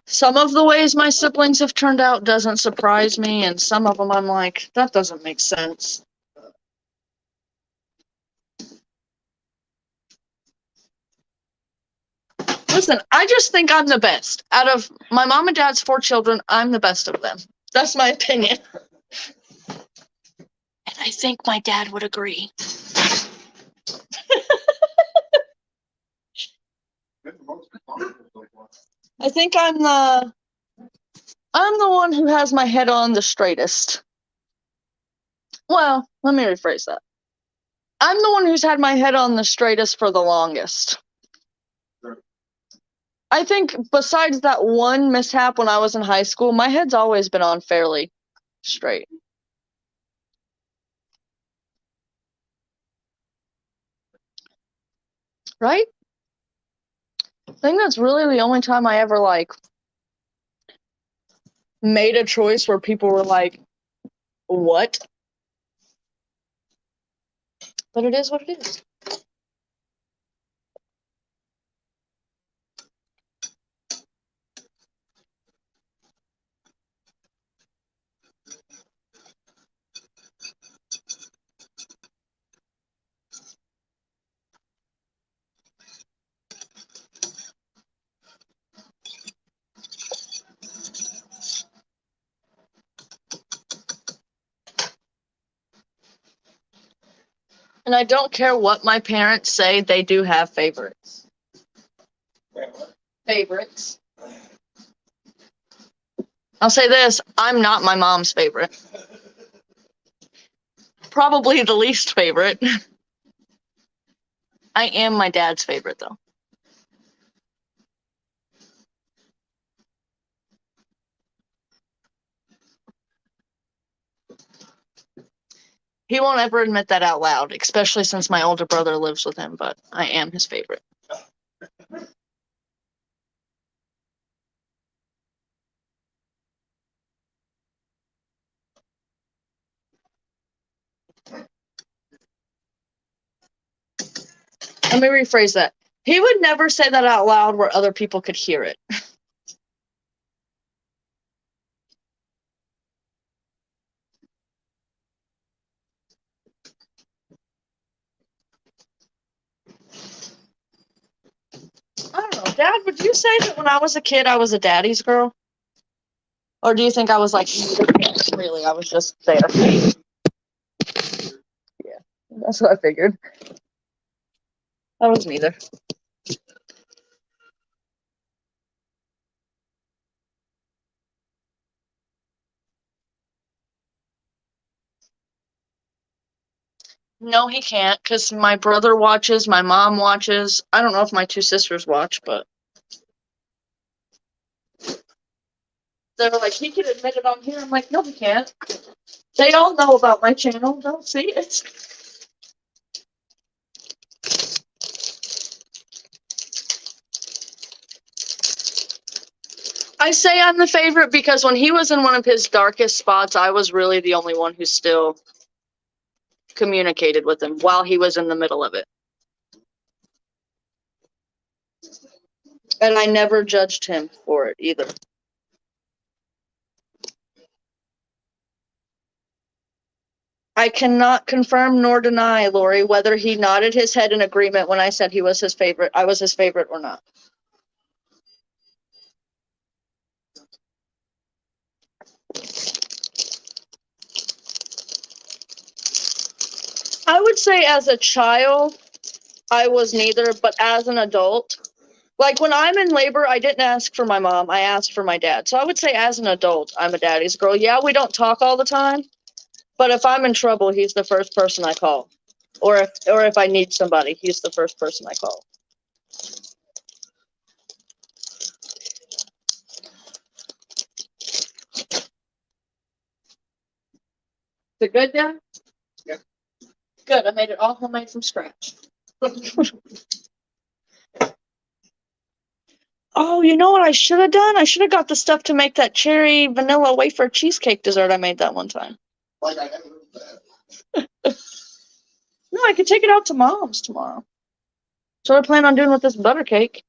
S1: Some of the ways my siblings have turned out doesn't surprise me, and some of them I'm like, that doesn't make sense. Listen, I just think I'm the best. Out of my mom and dad's 4 children, I'm the best of them. That's my opinion. And I think my dad would agree. I think I'm the one who has my head on the straightest. Well, let me rephrase that. I'm the one who's had my head on the straightest for the longest. I think besides that one mishap when I was in high school, my head's always been on fairly straight. Right? I think that's really the only time I ever, like, made a choice where people were like, what? But it is what it is. And I don't care what my parents say, they do have favorites. Favorites. I'll say this, I'm not my mom's favorite. Probably the least favorite. I am my dad's favorite, though. He won't ever admit that out loud, especially since my older brother lives with him, but I am his favorite. Let me rephrase that. He would never say that out loud where other people could hear it. I don't know. Dad, would you say that when I was a kid, I was a daddy's girl? Or do you think I was like, really, I was just there? Yeah, that's what I figured. I was neither. No, he can't, because my brother watches, my mom watches. I don't know if my 2 sisters watch, but they were like, he can admit it on here. I'm like, no, he can't. They all know about my channel. Don't see it. I say I'm the favorite because when he was in one of his darkest spots, I was really the only one who still communicated with him while he was in the middle of it. And I never judged him for it either. I cannot confirm nor deny, Lori, whether he nodded his head in agreement when I said he was his favorite, I was his favorite or not. I would say as a child, I was neither, but as an adult, like when I'm in labor, I didn't ask for my mom, I asked for my dad. So I would say as an adult, I'm a daddy's girl. Yeah, we don't talk all the time, but if I'm in trouble, he's the first person I call. Or if I need somebody, he's the first person I call. Is it good, Dad?
S2: Yeah.
S1: Good. I made it all homemade from scratch. Oh, you know what I should have done? I should have got the stuff to make that cherry vanilla wafer cheesecake dessert I made that one time.
S2: Like I haven't heard that.
S1: No, I could take it out to Mom's tomorrow. So what I plan on doing with this butter cake.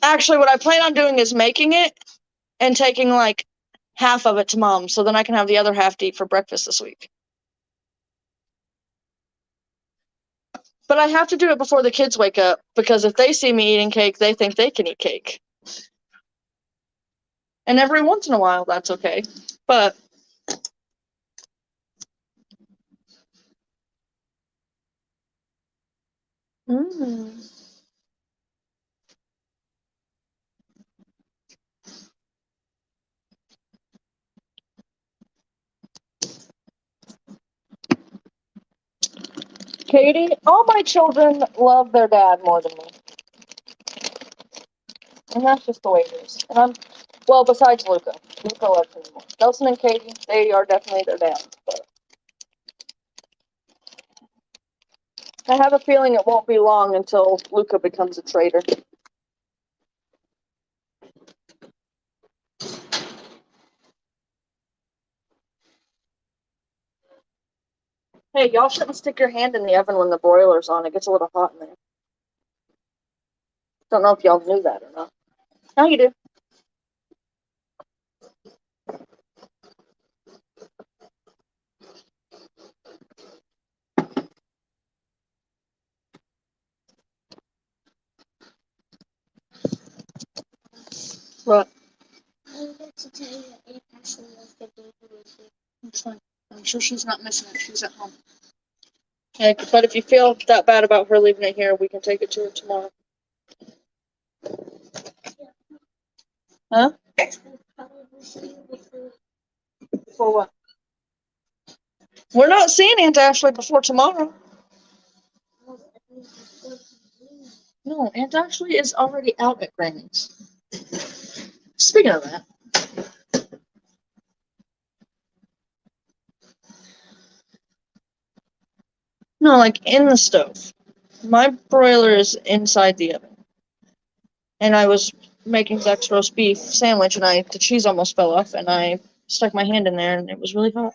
S1: Actually, what I plan on doing is making it and taking like half of it to Mom, so then I can have the other half to eat for breakfast this week. But I have to do it before the kids wake up, because if they see me eating cake, they think they can eat cake. And every once in a while, that's okay. But Katie, all my children love their dad more than me. And that's just the way it is. And well, besides Luca. Luca loves me more. Nelson and Katie, they are definitely their dad. But I have a feeling it won't be long until Luca becomes a traitor. Hey, y'all shouldn't stick your hand in the oven when the broiler's on. It gets a little hot in there. Don't know if y'all knew that or not. Now you do. What?
S4: I wanted to tell you that Aunt Ashley left the baby with you.
S1: It's fine. I'm sure she's not missing it. She's at home. Okay, but if you feel that bad about her leaving it here, we can take it to her tomorrow. Huh?
S4: I'll probably see you before.
S1: For what? We're not seeing Aunt Ashley before tomorrow. No, Aunt Ashley is already out at Granny's. Speaking of that. No, like in the stove. My broiler is inside the oven. And I was making Zach's roast beef sandwich, and the cheese almost fell off, and I stuck my hand in there, and it was really hot.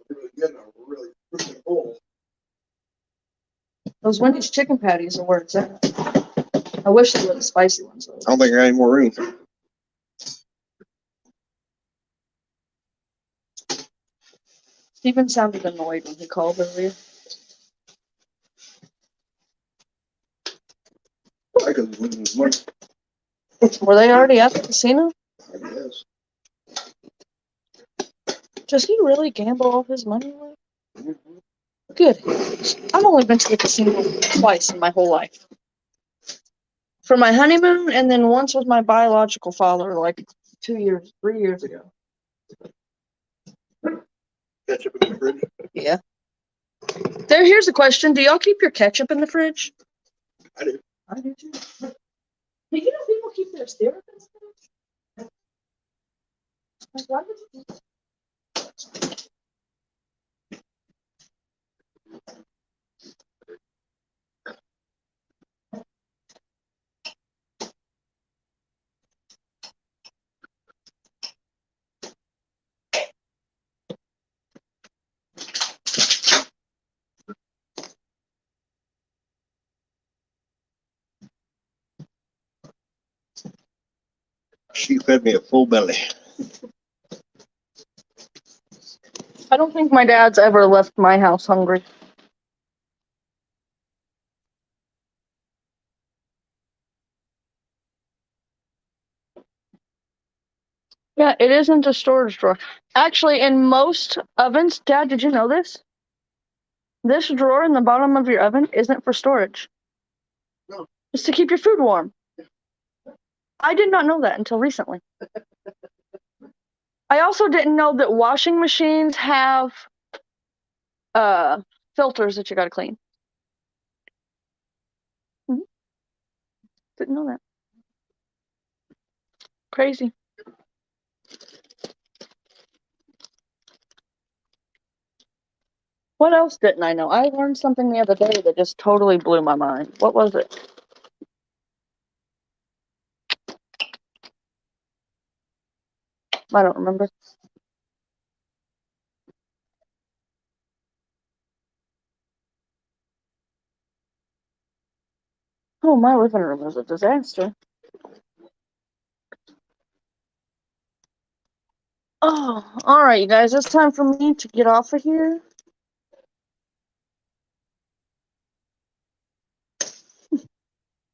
S2: Really good. I'm really full.
S1: Those Wendy's chicken patties are where it's at. I wish they were the spicy ones. Though.
S2: I don't think I got any more room.
S1: Steven sounded annoyed when he called earlier.
S2: I could lose as much.
S1: Were they already at the casino?
S2: I guess.
S1: Does he really gamble all his money away? Good. I've only been to the casino twice in my whole life. For my honeymoon, and then once with my biological father, like 3 years ago.
S2: Ketchup in the fridge.
S1: Yeah. Here's a question. Do y'all keep your ketchup in the fridge?
S2: I do.
S1: I do too. Do you know people keep their syrup in the fridge? Like, why would you do that?
S2: She fed me a full belly.
S1: I don't think my dad's ever left my house hungry. Yeah, it isn't a storage drawer. Actually, in most ovens, Dad, did you know this? This drawer in the bottom of your oven isn't for storage.
S2: No.
S1: It's to keep your food warm. I did not know that until recently. I also didn't know that washing machines have filters that you gotta clean. Didn't know that. Crazy. What else didn't I know? I learned something the other day that just totally blew my mind. What was it? I don't remember. Oh, my living room is a disaster. Oh, all right, you guys. It's time for me to get off of here.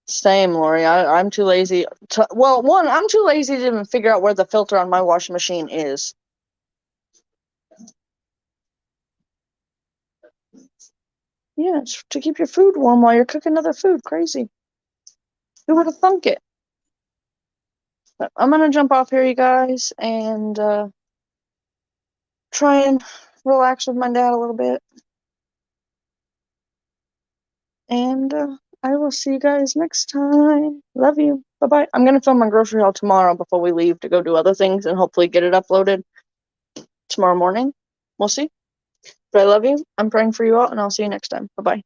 S1: Same, Lori. I'm too lazy to. Well, one, I'm too lazy to even figure out where the filter on my washing machine is. Yeah, it's to keep your food warm while you're cooking other food. Crazy. Who would have thunk it? But I'm gonna jump off here, you guys, and try and relax with my dad a little bit. And I will see you guys next time. Love you. Bye bye. I'm gonna film my grocery haul tomorrow before we leave to go do other things and hopefully get it uploaded tomorrow morning. We'll see. But I love you. I'm praying for you all, and I'll see you next time. Bye bye.